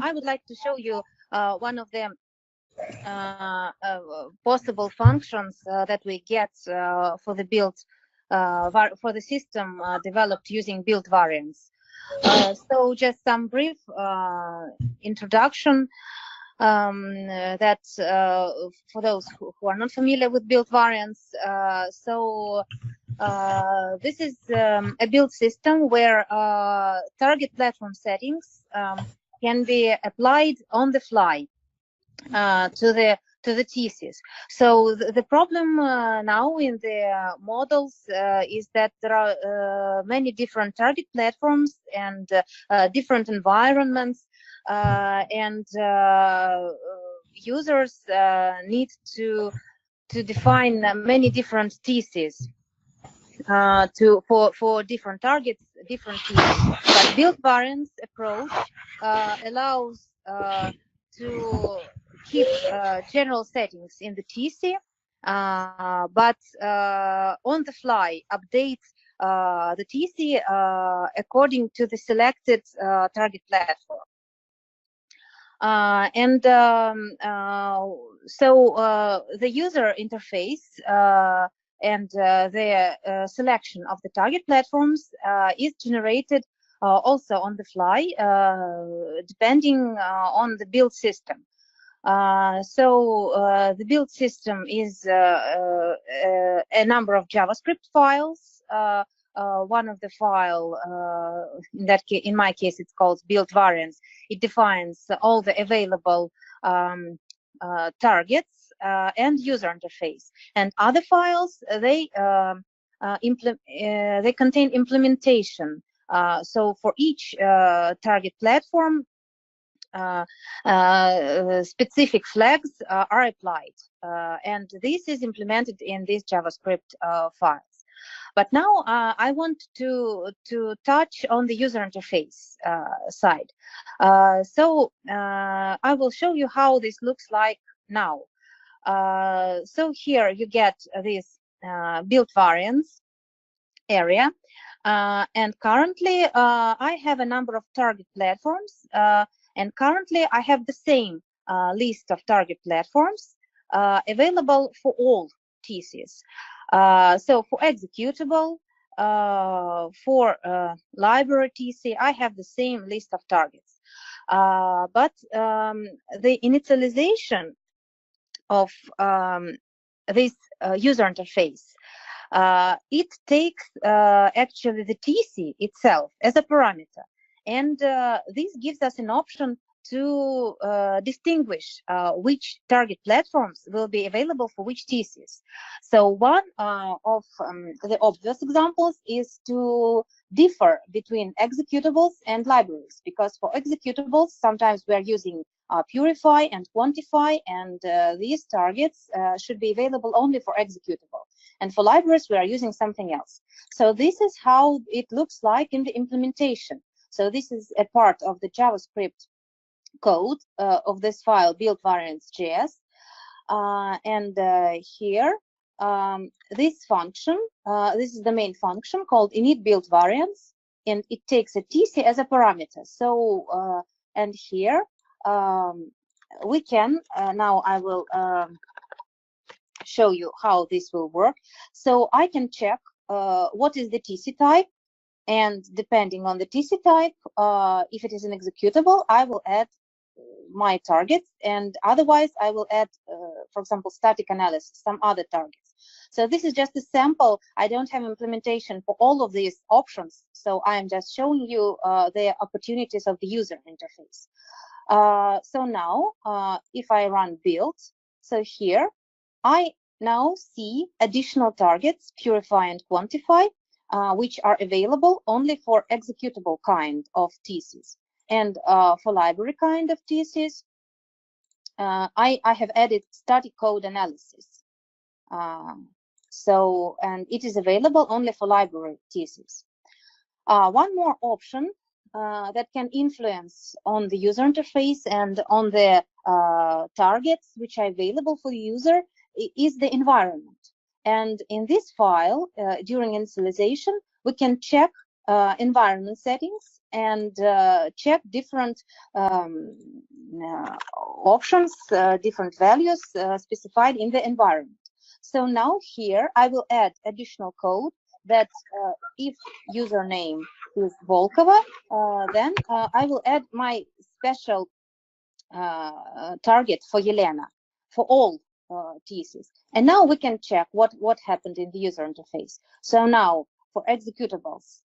I would like to show you one of the possible functions that we get for the build for the system developed using build variants. So just some brief introduction that for those who are not familiar with build variants. This is a build system where target platform settings can be applied on the fly to the thesis. So the problem now in the models is that there are many different target platforms and different environments, and users need to define many different theses for different targets, different theses. But build variants approach allows to keep general settings in the TC, but on the fly update the TC according to the selected target platform. So the user interface and the selection of the target platforms is generated also on the fly, depending on the build system. The build system is a number of JavaScript files. One of the file, in my case, it's called build variants. It defines all the available targets and user interface. And other files, they contain implementation. So for each target platform, specific flags are applied, and this is implemented in these JavaScript files. But now I want to touch on the user interface side. I will show you how this looks like now. So here you get this build variants area, and currently I have a number of target platforms. And currently, I have the same list of target platforms available for all theses. So for executable, for library TC, I have the same list of targets. But the initialization of this user interface, it takes actually the TC itself as a parameter. And this gives us an option to distinguish which target platforms will be available for which thesis. So one of the obvious examples is to differ between executables and libraries, because for executables, sometimes we are using purify and quantify, and these targets should be available only for executable. And for libraries, we are using something else. So this is how it looks like in the implementation. So this is a part of the JavaScript code of this file build variants.js, and here this function, this is the main function called init build variants, and it takes a TC as a parameter. So and here we can now I will show you how this will work. So I can check what is the TC type. And depending on the TC type, if it is an executable, I will add my targets, and otherwise I will add, for example, static analysis, some other targets. So this is just a sample. I don't have implementation for all of these options, so I'm just showing you the opportunities of the user interface. So now, if I run build, so here I now see additional targets, purify and quantify, which are available only for executable kind of thesis. And for library kind of thesis, I have added static code analysis. And it is available only for library thesis. One more option that can influence on the user interface and on the targets which are available for the user is the environment. And in this file, during initialization, we can check environment settings and check different options, different values specified in the environment. So now here I will add additional code that if username is Volkova, then I will add my special target for Yelena for all theses. And now we can check what happened in the user interface. So now for executables,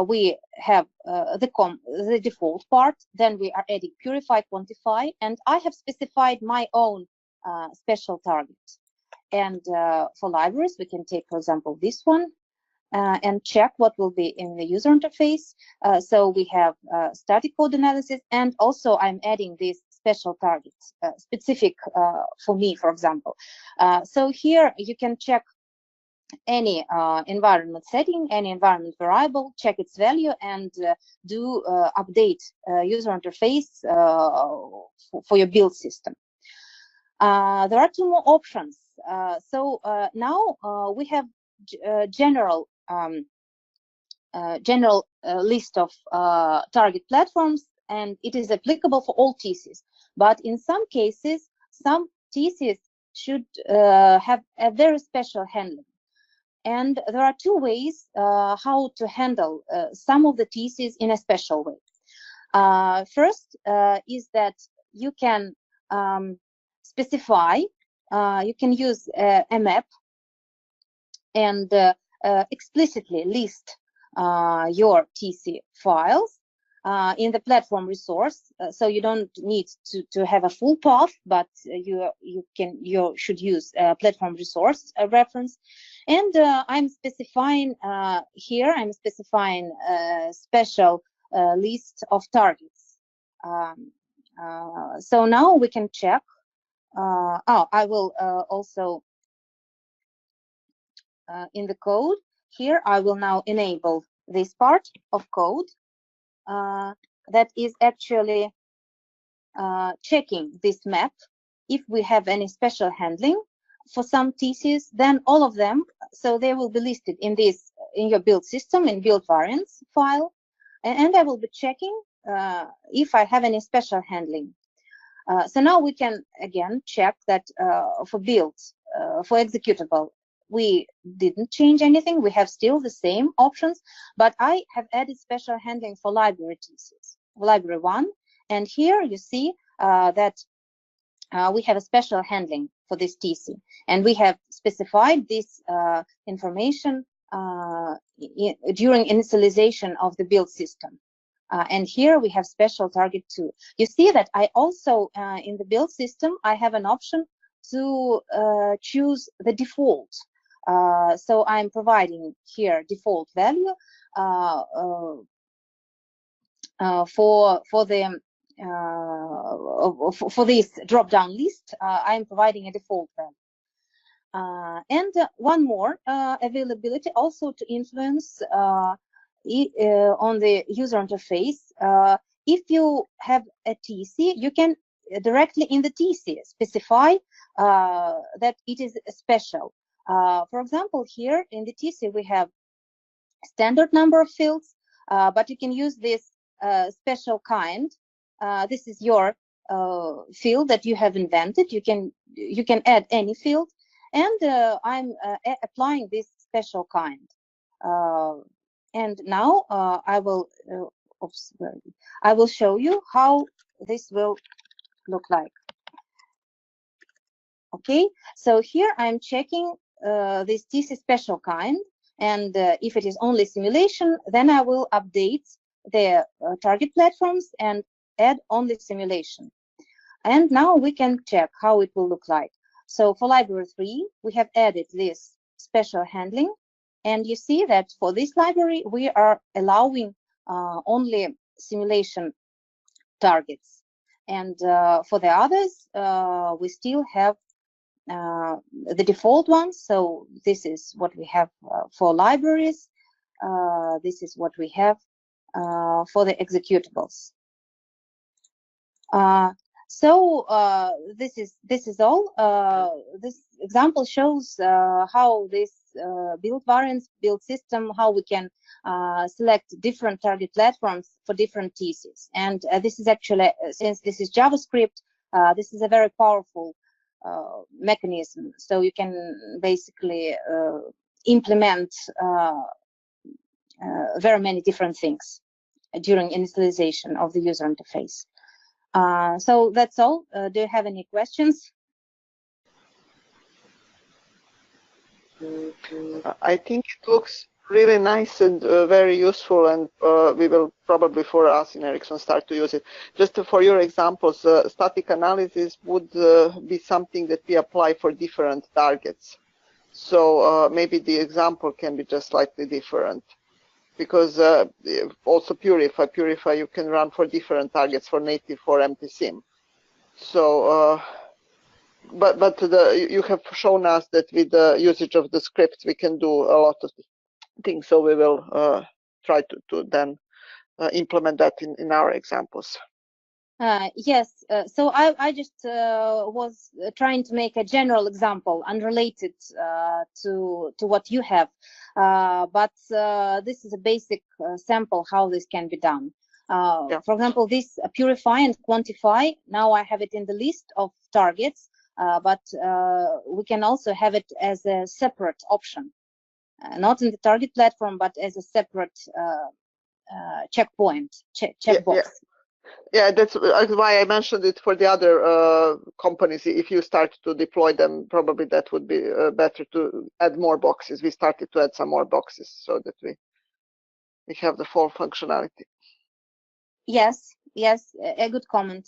we have the default part, then we are adding purify, quantify, and I have specified my own special target. And for libraries, we can take, for example, this one, and check what will be in the user interface. So we have static code analysis, and also I'm adding this special target, specific for me, for example. So here you can check any environment setting, any environment variable, check its value, and do update user interface for your build system. There are two more options. So now we have general list of target platforms, and it is applicable for all theses. But in some cases, some theses should have a very special handling. And there are two ways how to handle some of the theses in a special way. First is that you can specify, you can use a map and explicitly list your TC files in the platform resource, so you don't need to have a full path, but you should use a platform resource reference. And I'm specifying here, I'm specifying a special list of targets. So now we can check. I will also in the code here, I will now enable this part of code that is actually checking this map. If we have any special handling for some theses, then all of them, so they will be listed in this, in your build system, in build variants file, and I will be checking if I have any special handling. So now we can again check that for build, for executable, we didn't change anything. We have still the same options, but I have added special handling for library theses, library 1. And here you see that we have a special handling for this TC, and we have specified this information during initialization of the build system. And here we have special target 2. You see that I also, in the build system, I have an option to choose the default. So I'm providing here default value for this drop-down list. I'm providing a default value. And one more availability also to influence on the user interface. If you have a TC, you can directly in the TC specify that it is special. For example, here in the TC we have standard number of fields, but you can use this special kind. This is your field that you have invented. You can add any field, and I'm applying this special kind. And now I will show you how this will look like. Okay, so here I'm checking this TC special kind, and if it is only simulation, then I will update the target platforms and add only simulation. And now we can check how it will look like. So for library 3, we have added this special handling, and you see that for this library we are allowing only simulation targets, and for the others we still have the default ones. So this is what we have for libraries. This is what we have for the executables. So this is all. This example shows how this build variants, build system, how we can select different target platforms for different theses. And this is actually, since this is JavaScript, this is a very powerful mechanism. So you can basically implement very many different things during initialization of the user interface. So that's all. Do you have any questions? I think it looks really nice and very useful, and we will probably, for us in Ericsson, start to use it. Just for your examples, static analysis would be something that we apply for different targets. So maybe the example can be just slightly different, because also Purify you can run for different targets for native, for empty SIM. So but you have shown us that with the usage of the scripts we can do a lot of things, so we will try to then implement that in our examples. Yes, so I just was trying to make a general example unrelated to what you have, but this is a basic sample how this can be done. Yeah. For example, this Purify and Quantify, now I have it in the list of targets, but we can also have it as a separate option, not in the target platform, but as a separate checkpoint, checkbox. Yeah, that's why I mentioned it for the other companies. If you start to deploy them, probably that would be better to add more boxes. We started to add some more boxes so that we have the full functionality. Yes, a good comment.